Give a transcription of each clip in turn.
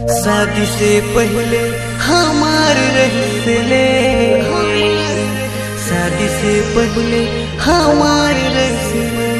शादी से पहले हमार रसले, शादी से पहले हमार रसले।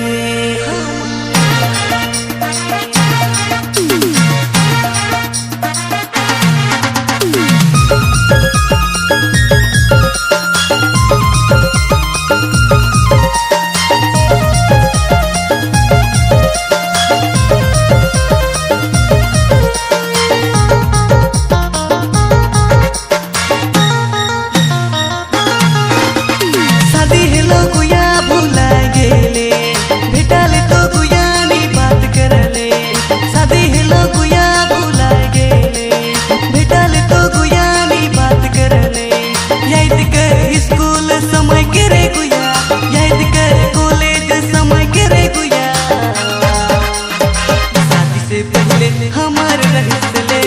हमार रसले,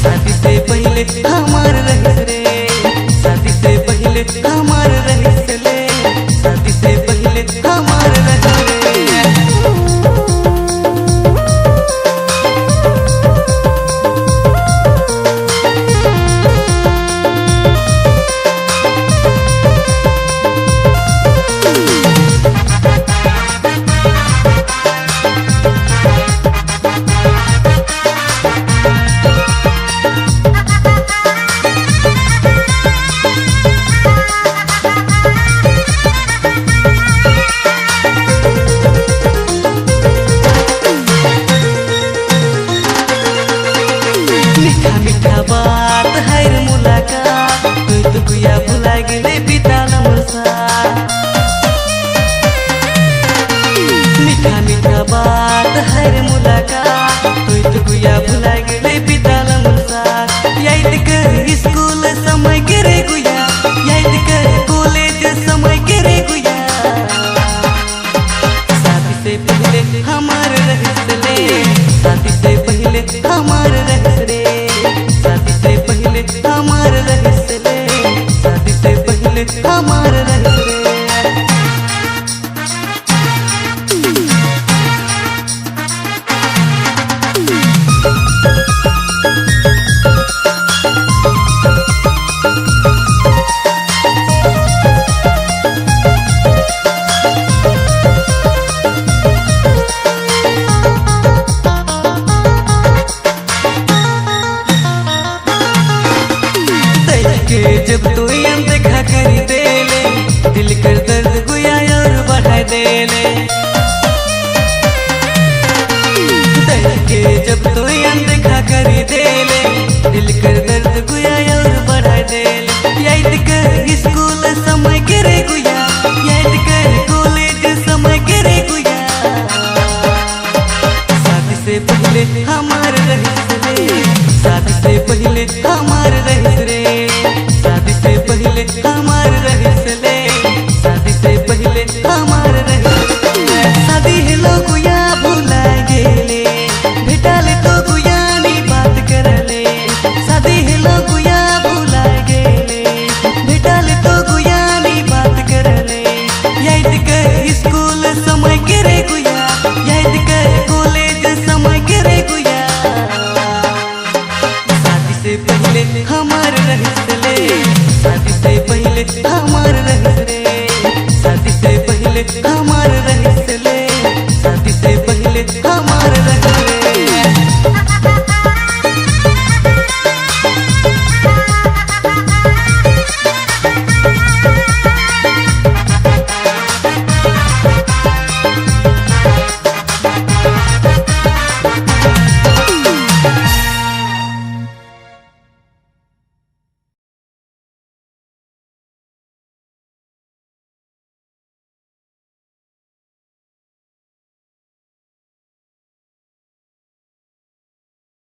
शादी से पहले हमार रसले, शादी से पहले हमार रसले, शादी से पहले हमार रसले। मीठा बात है मुलाकात, तू तो गुया भुला गए बिताल मुरसा। मीठा मीठा बात है मुलाकात, तू तो गुया भुला गए बिताल मुरसा। याद कर स्कूल समय के रे गुया, याद कर कॉलेज समय के रे गुया। शादी से पहले हमार रसले, शादी से पहले हमार रसले, शादी से पहले हमार रसले, शादी से पहले हमार रसले। जब तू देखा करी देले, दिल कर दर्द गुया और बढ़ा देले। जब तू देखा करी देले, दिल कर दर्द गुया और बढ़ा देले। याद कर स्कूल समय के रे गुया, याद कर कॉलेज समय के रे गुया। शादी से पहले हमार रसले, शादी से पहले हमार रसले, शादी से पहले हमार रसले, शादी से पहले हमार रसले। शादी हेलो गुया भुला गेले, भेटाले तो गुया नी बात करले। शादी हेलो गुया भुला गेले, भेटाले तो गुया नी बात करले। याद कर स्कूल समय के रे गुया, याद कर कॉलेज समय के रे गुया। शादी से पहले हमार रसले, शादी से पहले हमार रसले, शादी से पहले हमार रसले।